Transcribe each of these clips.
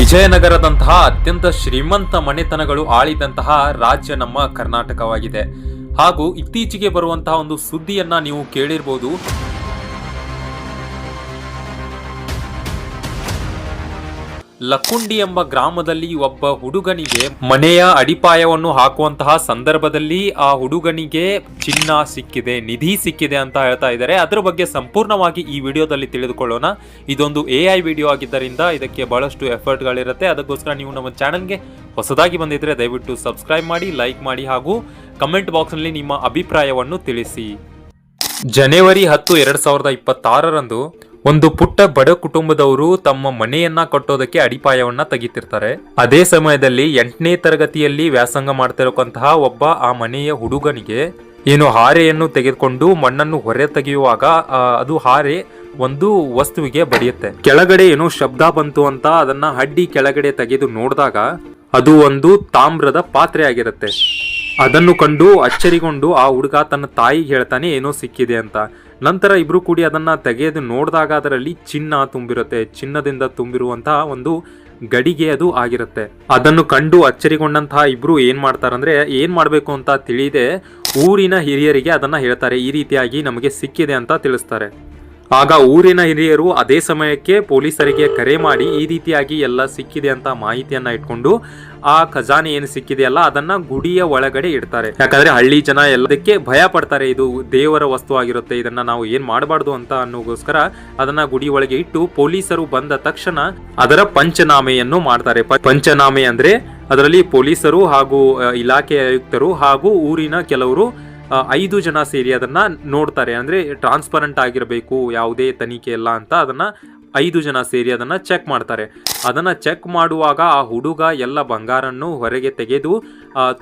ವಿಜಯನಗರದಂತಹ ಅತ್ಯಂತ ಶ್ರೀಮಂತ ಮನೆತನಗಳು ಆಳಿದಂತಹ ರಾಜ್ಯ ನಮ್ಮ ಕರ್ನಾಟಕವಾಗಿದೆ. ಹಾಗೂ ಇತ್ತೀಚೆಗೆ ಬರುವಂತಹ ಒಂದು ಸುದ್ದಿಯನ್ನ ನೀವು ಕೇಳಿರಬಹುದು. ಲಕ್ಕುಂಡಿ ಎಂಬ ಗ್ರಾಮದಲ್ಲಿ ಒಬ್ಬ ಹುಡುಗನಿಗೆ ಮನೆಯ ಅಡಿಪಾಯವನ್ನು ಹಾಕುವಂತಹ ಸಂದರ್ಭದಲ್ಲಿ ಆ ಹುಡುಗನಿಗೆ ಚಿನ್ನ ಸಿಕ್ಕಿದೆ, ನಿಧಿ ಸಿಕ್ಕಿದೆ ಅಂತ ಹೇಳ್ತಾ ಇದ್ದಾರೆ. ಅದರ ಬಗ್ಗೆ ಸಂಪೂರ್ಣವಾಗಿ ಈ ವಿಡಿಯೋದಲ್ಲಿ ತಿಳಿದುಕೊಳ್ಳೋಣ. ಇದೊಂದು AI ವಿಡಿಯೋ ಆಗಿದ್ದರಿಂದ ಇದಕ್ಕೆ ಬಹಳಷ್ಟು ಎಫರ್ಟ್ಗಳಿರುತ್ತೆ. ಅದಕ್ಕೋಸ್ಕರ ನೀವು ನಮ್ಮ ಚಾನಲ್ಗೆ ಹೊಸದಾಗಿ ಬಂದಿದ್ರೆ ದಯವಿಟ್ಟು ಸಬ್ಸ್ಕ್ರೈಬ್ ಮಾಡಿ, ಲೈಕ್ ಮಾಡಿ ಹಾಗೂ ಕಮೆಂಟ್ ಬಾಕ್ಸ್ನಲ್ಲಿ ನಿಮ್ಮ ಅಭಿಪ್ರಾಯವನ್ನು ತಿಳಿಸಿ. ಜನವರಿ 10, 2026ರಂದು ಒಂದು ಪುಟ್ಟ ಬಡ ಕುಟುಂಬದವರು ತಮ್ಮ ಮನೆಯನ್ನ ಕಟ್ಟೋದಕ್ಕೆ ಅಡಿಪಾಯವನ್ನ ತೆಗಿತಿರ್ತಾರೆ. ಅದೇ ಸಮಯದಲ್ಲಿ 8ನೇ ತರಗತಿಯಲ್ಲಿ ವ್ಯಾಸಂಗ ಮಾಡ್ತಿರಕಂತಹ ಒಬ್ಬ ಆ ಮನೆಯ ಹುಡುಗನಿಗೆ ಹಾರೆಯನ್ನು ತೆಗೆದುಕೊಂಡು ಮಣ್ಣನ್ನು ಹೊರ ತೆಗೆಯುವಾಗ ಅದು ಹಾರೆ ಒಂದು ವಸ್ತುವಿಗೆ ಬಡಿಯುತ್ತೆ. ಕೆಳಗಡೆ ಶಬ್ದ ಬಂತು ಅಂತ ಅದನ್ನ ಹಡ್ಡಿ ಕೆಳಗಡೆ ತೆಗೆದು ನೋಡಿದಾಗ ಅದು ಒಂದು ತಾಮ್ರದ ಪಾತ್ರೆ ಆಗಿರುತ್ತೆ. ಅದನ್ನು ಕಂಡು ಅಚ್ಚರಿಗೊಂಡು ಆ ಹುಡುಗ ತನ್ನ ತಾಯಿಗೆ ಹೇಳ್ತಾನೆ ಏನೋ ಸಿಕ್ಕಿದೆ ಅಂತ. ನಂತರ ಇಬ್ರು ಕೂಡಿ ಅದನ್ನ ತೆಗೆದು ನೋಡಿದಾಗ ಅದರಲ್ಲಿ ಚಿನ್ನ ತುಂಬಿರುತ್ತೆ. ಚಿನ್ನದಿಂದ ತುಂಬಿರುವಂತಹ ಒಂದು ಗಡಿಗೆ ಅದು ಆಗಿರುತ್ತೆ. ಅದನ್ನು ಕಂಡು ಅಚ್ಚರಿಗೊಂಡಂತಹ ಇಬ್ರು ಏನ್ ಮಾಡ್ತಾರಂದ್ರೆ ಏನ್ ಮಾಡ್ಬೇಕು ಅಂತ ತಿಳಿದೆ ಊರಿನ ಹಿರಿಯರಿಗೆ ಅದನ್ನ ಹೇಳ್ತಾರೆ. ಈ ರೀತಿಯಾಗಿ ನಮಗೆ ಸಿಕ್ಕಿದೆ ಅಂತ ತಿಳಿಸ್ತಾರೆ. ಆಗ ಊರಿನ ಹಿರಿಯರು ಅದೇ ಸಮಯಕ್ಕೆ ಪೊಲೀಸರಿಗೆ ಕರೆ ಮಾಡಿ ಈ ರೀತಿಯಾಗಿ ಎಲ್ಲ ಸಿಕ್ಕಿದೆ ಅಂತ ಮಾಹಿತಿಯನ್ನ ಇಟ್ಕೊಂಡು ಆ ಖಜಾನೆ ಏನು ಸಿಕ್ಕಿದೆಯಲ್ಲ ಅದನ್ನ ಗುಡಿಯ ಒಳಗಡೆ ಇಡ್ತಾರೆ. ಯಾಕಂದ್ರೆ ಹಳ್ಳಿ ಜನ ಎಲ್ಲದಕ್ಕೆ ಭಯ ಪಡ್ತಾರೆ, ಇದು ದೇವರ ವಸ್ತು ಆಗಿರುತ್ತೆ, ಇದನ್ನ ನಾವು ಏನ್ ಮಾಡಬಾರ್ದು ಅಂತ ಅನ್ನೋಗೋಸ್ಕರ ಅದನ್ನ ಗುಡಿ ಒಳಗೆ ಇಟ್ಟು ಪೊಲೀಸರು ಬಂದ ತಕ್ಷಣ ಅದರ ಪಂಚನಾಮೆಯನ್ನು ಮಾಡ್ತಾರೆ. ಪಂಚನಾಮೆ ಅಂದ್ರೆ ಅದರಲ್ಲಿ ಪೊಲೀಸರು ಹಾಗೂ ಇಲಾಖೆ ಆಯುಕ್ತರು ಹಾಗೂ ಊರಿನ ಕೆಲವರು 5 ಜನ ಸೇರಿ ಅದನ್ನ ನೋಡ್ತಾರೆ. ಅಂದ್ರೆ ಟ್ರಾನ್ಸ್ಪರೆಂಟ್ ಆಗಿರಬೇಕು, ಯಾವುದೇ ತನಿಖೆ ಇಲ್ಲ ಅಂತ ಅದನ್ನ 5 ಜನ ಸೇರಿ ಅದನ್ನ ಚೆಕ್ ಮಾಡ್ತಾರೆ. ಅದನ್ನ ಚೆಕ್ ಮಾಡುವಾಗ ಆ ಹುಡುಗ ಎಲ್ಲ ಬಂಗಾರನ್ನು ಹೊರಗೆ ತೆಗೆದು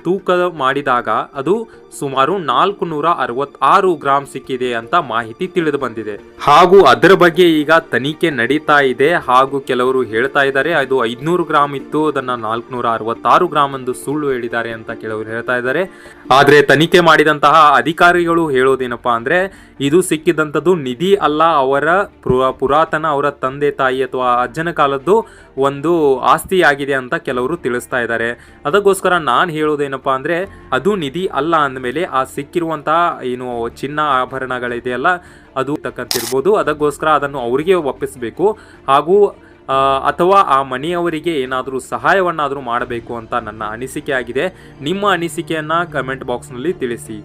ತೂಕ ಮಾಡಿದಾಗ ಅದು ಸುಮಾರು 466 ಗ್ರಾಮ್ ಸಿಕ್ಕಿದೆ ಅಂತ ಮಾಹಿತಿ ತಿಳಿದು ಬಂದಿದೆ. ಹಾಗೂ ಅದರ ಬಗ್ಗೆ ಈಗ ತನಿಖೆ ನಡೀತಾ ಇದೆ. ಹಾಗೂ ಕೆಲವರು ಹೇಳ್ತಾ ಇದ್ದಾರೆ ಅದು 500 ಗ್ರಾಮ್ ಇತ್ತು, ಅದನ್ನ 466 ಗ್ರಾಮ್ ಎಂದು ಸುಳ್ಳು ಹೇಳಿದ್ದಾರೆ ಅಂತ ಕೆಲವರು ಹೇಳ್ತಾ ಇದ್ದಾರೆ. ಆದ್ರೆ ತನಿಖೆ ಮಾಡಿದಂತಹ ಅಧಿಕಾರಿಗಳು ಹೇಳೋದೇನಪ್ಪಾ ಅಂದ್ರೆ ಇದು ಸಿಕ್ಕಿದಂಥದ್ದು ನಿಧಿ ಅಲ್ಲ, ಅವರ ಪುರಾತನ ಅವರ ತಂದೆ ತಾಯಿ ಅಥವಾ ಅಜ್ಜನ ಕಾಲದ್ದು ಒಂದು ಆಸ್ತಿ ಆಗಿದೆ ಅಂತ ಕೆಲವರು ತಿಳಿಸ್ತಾ ಇದ್ದಾರೆ. ಅದಕ್ಕೋಸ್ಕರ ನಾನು ಹೇಳೋದೇನಪ್ಪಾ ಅಂದ್ರೆ ಅದು ನಿಧಿ ಅಲ್ಲ ಅಂದಮೇಲೆ ಆ ಸಿಕ್ಕಿರುವಂತಹ ಚಿನ್ನ ಆಭರಣಗಳಿದೆಯಲ್ಲ ಅದು ತಕ್ಕಂತಿರ್ಬೋದು. ಅದಕ್ಕೋಸ್ಕರ ಅದನ್ನು ಅವರಿಗೆ ಒಪ್ಪಿಸಬೇಕು ಹಾಗೂ ಅಥವಾ ಆ ಮನೆಯವರಿಗೆ ಏನಾದರೂ ಸಹಾಯವನ್ನಾದರೂ ಮಾಡಬೇಕು ಅಂತ ನನ್ನ ಅನಿಸಿಕೆ ಆಗಿದೆ. ನಿಮ್ಮ ಅನಿಸಿಕೆಯನ್ನ ಕಮೆಂಟ್ ಬಾಕ್ಸ್ನಲ್ಲಿ ತಿಳಿಸಿ.